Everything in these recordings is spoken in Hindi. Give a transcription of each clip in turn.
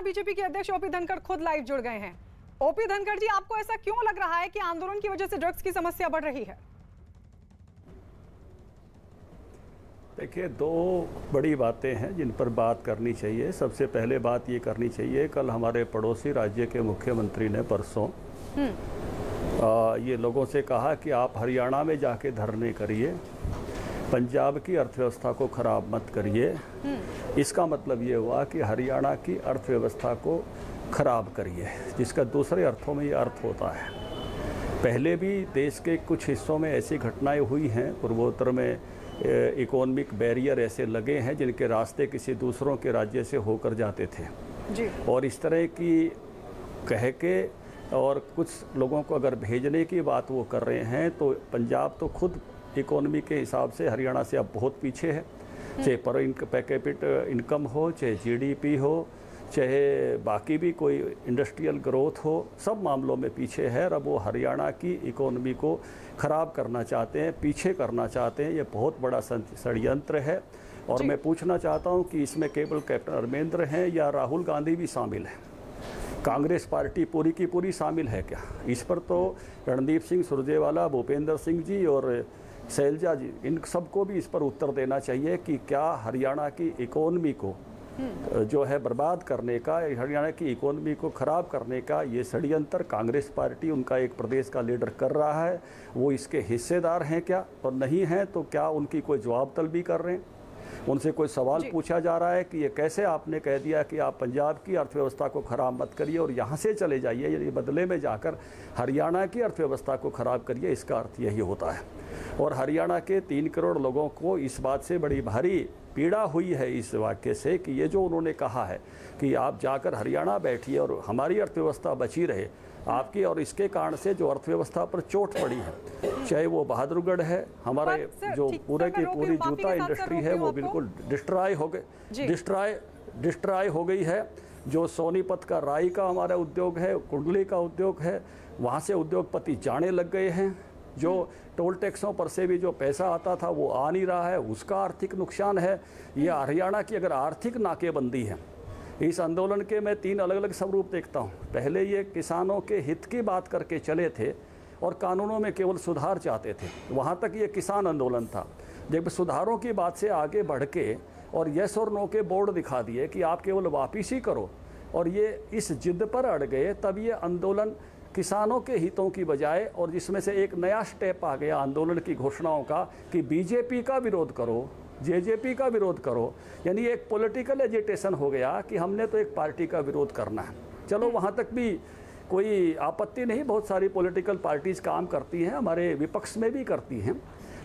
बीजेपी के अध्यक्ष ओपी धनखड़ खुद लाइव जुड़ गए हैं। ओपी धनखड़ जी, आपको ऐसा क्यों लग रहा है कि आंदोलन की वजह से ड्रग्स की समस्या बढ़ रही है? देखिए, दो बड़ी बातें हैं जिन पर बात करनी चाहिए। सबसे पहले बात ये करनी चाहिए, कल हमारे पड़ोसी राज्य के मुख्यमंत्री ने परसों ये लोगों से कहा कि आप हरियाणा में जाके धरने करिए, पंजाब की अर्थव्यवस्था को खराब मत करिए। इसका मतलब ये हुआ कि हरियाणा की अर्थव्यवस्था को खराब करिए, जिसका दूसरे अर्थों में ये अर्थ होता है। पहले भी देश के कुछ हिस्सों में ऐसी घटनाएं हुई हैं, पूर्वोत्तर में इकोनॉमिक बैरियर ऐसे लगे हैं जिनके रास्ते किसी दूसरों के राज्य से होकर जाते थे जी। और इस तरह की कह के और कुछ लोगों को अगर भेजने की बात वो कर रहे हैं, तो पंजाब तो खुद इकोनॉमी के हिसाब से हरियाणा से अब बहुत पीछे है, चाहे पर कैपिटा इनकम हो, चाहे जीडीपी हो, चाहे बाकी भी कोई इंडस्ट्रियल ग्रोथ हो, सब मामलों में पीछे है। अब वो हरियाणा की इकोनॉमी को ख़राब करना चाहते हैं, पीछे करना चाहते हैं। ये बहुत बड़ा षड्यंत्र है और मैं पूछना चाहता हूँ कि इसमें केवल कैप्टन अमरिंदर हैं या राहुल गांधी भी शामिल हैं? कांग्रेस पार्टी पूरी की पूरी शामिल है क्या? इस पर तो रणदीप सिंह सुरजेवाला, भूपेंद्र सिंह जी और शैलजा जी, इन सबको भी इस पर उत्तर देना चाहिए कि क्या हरियाणा की इकोनॉमी को जो है बर्बाद करने का, हरियाणा की इकोनॉमी को ख़राब करने का ये षड्यंत्र कांग्रेस पार्टी, उनका एक प्रदेश का लीडर कर रहा है। वो इसके हिस्सेदार हैं क्या? और नहीं हैं तो क्या उनकी कोई जवाब तलबी कर रहे हैं? उनसे कोई सवाल पूछा जा रहा है कि ये कैसे आपने कह दिया कि आप पंजाब की अर्थव्यवस्था को ख़राब मत करिए और यहाँ से चले जाइए, यानी बदले में जाकर हरियाणा की अर्थव्यवस्था को ख़राब करिए। इसका अर्थ यही होता है। और हरियाणा के 3 करोड़ लोगों को इस बात से बड़ी भारी पीड़ा हुई है इस वाक्य से कि ये जो उन्होंने कहा है कि आप जाकर हरियाणा बैठिए और हमारी अर्थव्यवस्था बची रहे आपकी, और इसके कारण से जो अर्थव्यवस्था पर चोट पड़ी है, चाहे वो बहादुरगढ़ है, हमारे जो पूरे की पूरी जूता इंडस्ट्री है वो बिल्कुल डिस्ट्रॉय हो गई है। जो सोनीपत का राई का हमारा उद्योग है, कुंडली का उद्योग है, वहाँ से उद्योगपति जाने लग गए हैं। जो टोल टैक्सों पर से भी जो पैसा आता था वो आ नहीं रहा है, उसका आर्थिक नुकसान है। ये हरियाणा की अगर आर्थिक नाकेबंदी है, इस आंदोलन के मैं 3 अलग अलग स्वरूप देखता हूँ। पहले ये किसानों के हित की बात करके चले थे और कानूनों में केवल सुधार चाहते थे, वहाँ तक ये किसान आंदोलन था। जब सुधारों की बात से आगे बढ़ के और यस और नो के बोर्ड दिखा दिए कि आप केवल वापिसी करो, और ये इस जिद पर अड़ गए, तब ये आंदोलन किसानों के हितों की बजाय, और जिसमें से एक नया स्टेप आ गया आंदोलन की घोषणाओं का कि बीजेपी का विरोध करो, जेजेपी का विरोध करो, यानी एक पॉलिटिकल एजिटेशन हो गया कि हमने तो एक पार्टी का विरोध करना है। चलो वहाँ तक भी कोई आपत्ति नहीं, बहुत सारी पॉलिटिकल पार्टीज़ काम करती हैं, हमारे विपक्ष में भी करती हैं,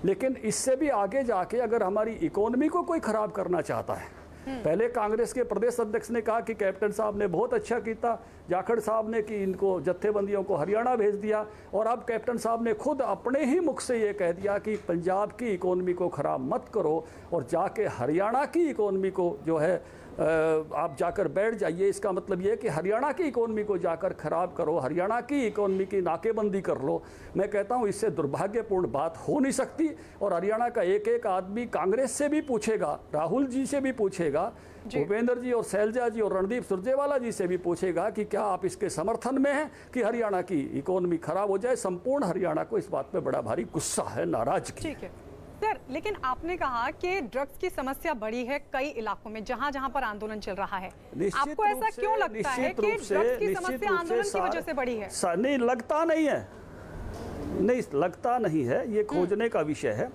लेकिन इससे भी आगे जाके अगर हमारी इकोनॉमी को कोई ख़राब करना चाहता है, पहले कांग्रेस के प्रदेश अध्यक्ष ने कहा कि कैप्टन साहब ने बहुत अच्छा किया, जाखड़ साहब ने कि इनको जत्थेबंदियों को हरियाणा भेज दिया, और अब कैप्टन साहब ने खुद अपने ही मुख से ये कह दिया कि पंजाब की इकोनॉमी को ख़राब मत करो और जाके हरियाणा की इकोनॉमी को जो है आप जाकर बैठ जाइए। इसका मतलब ये है कि हरियाणा की इकोनॉमी को जाकर ख़राब करो, हरियाणा की इकोनॉमी की नाकेबंदी कर लो। मैं कहता हूँ इससे दुर्भाग्यपूर्ण बात हो नहीं सकती। और हरियाणा का एक एक आदमी कांग्रेस से भी पूछेगा, राहुल जी से भी पूछेगा, भूपेंद्र जी और शैलजा जी और रणदीप सुरजेवाला जी से भी पूछेगा कि क्या आप इसके समर्थन में हैं कि हरियाणा की इकोनॉमी खराब हो जाए। संपूर्ण हरियाणा को इस बात पे बड़ा भारी गुस्सा है, नाराजगी। ठीक है सर, लेकिन आपने कहा कि ड्रग्स की समस्या बड़ी है कई इलाकों में जहां जहां पर आंदोलन चल रहा है। आपको ऐसा क्यों लगता है कि ड्रग्स की समस्या आंदोलन की वजह से बड़ी है? नहीं लगता नहीं है, नहीं लगता नहीं है। ये खोजने का विषय है,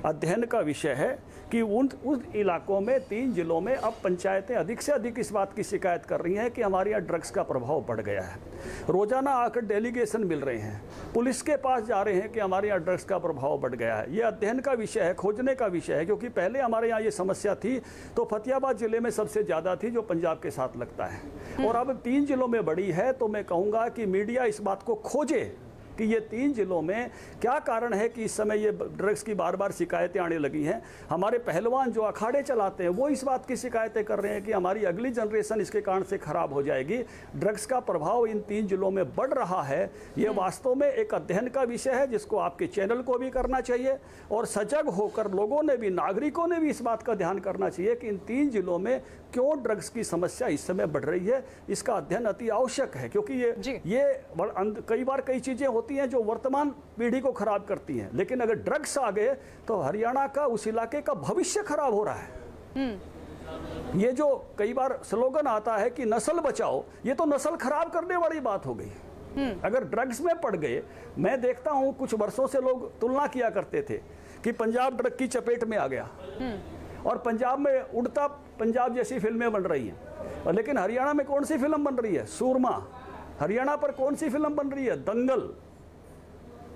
अध्ययन का विषय है कि उन इलाकों में 3 जिलों में अब पंचायतें अधिक से अधिक इस बात की शिकायत कर रही हैं कि हमारे यहाँ ड्रग्स का प्रभाव बढ़ गया है। रोजाना आकर डेलीगेशन मिल रहे हैं, पुलिस के पास जा रहे हैं कि हमारे यहाँ ड्रग्स का प्रभाव बढ़ गया है। ये अध्ययन का विषय है, खोजने का विषय है, क्योंकि पहले हमारे यहाँ ये समस्या थी तो फतेहाबाद जिले में सबसे ज़्यादा थी जो पंजाब के साथ लगता है, और अब 3 जिलों में बढ़ी है। तो मैं कहूँगा कि मीडिया इस बात को खोजे कि ये 3 जिलों में क्या कारण है कि इस समय ये ड्रग्स की बार बार शिकायतें आने लगी हैं। हमारे पहलवान जो अखाड़े चलाते हैं वो इस बात की शिकायतें कर रहे हैं कि हमारी अगली जनरेशन इसके कारण से खराब हो जाएगी। ड्रग्स का प्रभाव इन 3 जिलों में बढ़ रहा है। ये वास्तव में एक अध्ययन का विषय है जिसको आपके चैनल को भी करना चाहिए और सजग होकर लोगों ने भी, नागरिकों ने भी इस बात का ध्यान करना चाहिए कि इन 3 जिलों में क्यों ड्रग्स की समस्या इस समय बढ़ रही है। इसका अध्ययन अति आवश्यक है, क्योंकि ये कई बार कई चीजें होती हैं जो वर्तमान पीढ़ी को खराब करती हैं, लेकिन अगर ड्रग्स आ गए तो हरियाणा का, उस इलाके का भविष्य खराब हो रहा है। ये जो कई बार स्लोगन आता है कि नस्ल बचाओ, ये तो नस्ल खराब करने वाली बात हो गई। अगर ड्रग्स में पड़ गए, मैं देखता हूं कुछ वर्षों से लोग तुलना किया करते थे कि पंजाब ड्रग की चपेट में आ गया और पंजाब में उड़ता पंजाब जैसी फिल्में बन रही हैं, और लेकिन हरियाणा में कौन सी फिल्म बन रही है? सूरमा। हरियाणा पर कौन सी फिल्म बन रही है? दंगल।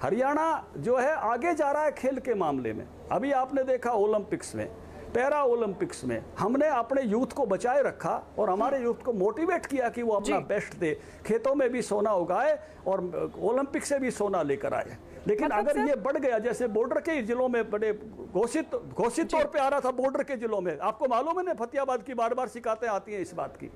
हरियाणा जो है आगे जा रहा है खेल के मामले में। अभी आपने देखा ओलंपिक्स में, पैरा ओलंपिक्स में हमने अपने यूथ को बचाए रखा और हमारे यूथ को मोटिवेट किया कि वो अपना बेस्ट दे, खेतों में भी सोना उगाए और ओलंपिक से भी सोना लेकर आए। लेकिन अगर ये बढ़ गया, जैसे बॉर्डर के जिलों में बड़े घोषित तौर पे आ रहा था, बॉर्डर के जिलों में, आपको मालूम है ना, फतेहाबाद की बार बार शिकायतें आती हैं इस बात की।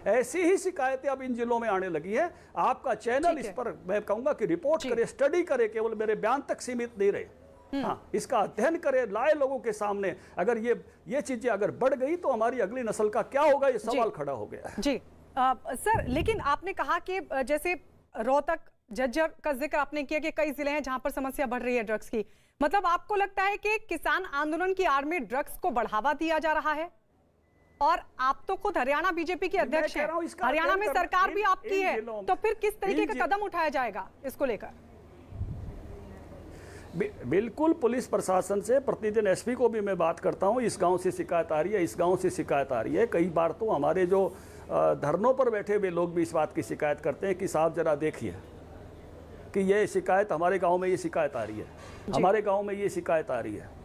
ऐसी ही शिकायतें अब इन जिलों में आने लगी है। आपका चैनल इस पर मैं कहूंगा कि रिपोर्ट करे, स्टडी करे, केवल मेरे बयान तक सीमित नहीं रहे। हाँ, इसका अध्ययन करे, लाए लोगों के सामने। अगर ये चीजें अगर बढ़ गई तो हमारी अगली नस्ल का क्या होगा, ये सवाल खड़ा हो गया है। जी सर, लेकिन आपने कहा कि जैसे रोहतक, झज्जर का जिक्र आपने किया कि कई जिले हैं जहां पर समस्या बढ़ रही है ड्रग्स की। मतलब आपको लगता है कि किसान आंदोलन की आड़ में ड्रग्स को बढ़ावा दिया जा रहा है? और आप तो खुद हरियाणा बीजेपी के अध्यक्ष हैं, हरियाणा में सरकार भी आपकी है, तो फिर किस तरीके का कदम उठाया जाएगा इसको लेकर? बिल्कुल, पुलिस प्रशासन से प्रतिदिन एसपी को भी मैं बात करता हूं, इस गांव से शिकायत आ रही है, इस गांव से शिकायत आ रही है। कई बार तो हमारे जो धरनों पर बैठे हुए लोग भी इस बात की शिकायत करते हैं कि साहब जरा देखिए कि ये शिकायत हमारे गांव में, ये शिकायत आ रही है, हमारे गांव में ये शिकायत आ रही है।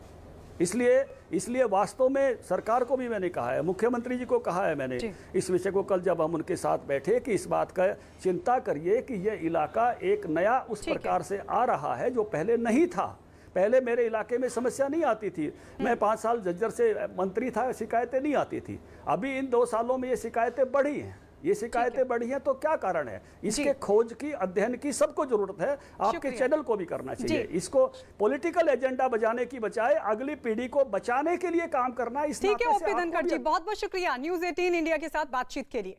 इसलिए वास्तव में सरकार को भी मैंने कहा है, मुख्यमंत्री जी को कहा है मैंने इस विषय को, कल जब हम उनके साथ बैठे, कि इस बात का चिंता करिए कि यह इलाका एक नया उस प्रकार से आ रहा है जो पहले नहीं था। पहले मेरे इलाके में समस्या नहीं आती थी, मैं 5 साल झज्जर से मंत्री था, शिकायतें नहीं आती थी। अभी इन 2 सालों में ये शिकायतें बढ़ी हैं। ये शिकायतें बढ़ी हैं तो क्या कारण है? इसके खोज की, अध्ययन की सबको जरूरत है। आपके चैनल को भी करना चाहिए। इसको पॉलिटिकल एजेंडा बजाने की बजाय अगली पीढ़ी को बचाने के लिए काम करना। ठीक है ओपी धनखड़ जी, बहुत बहुत शुक्रिया न्यूज़ 18 इंडिया के साथ बातचीत के लिए।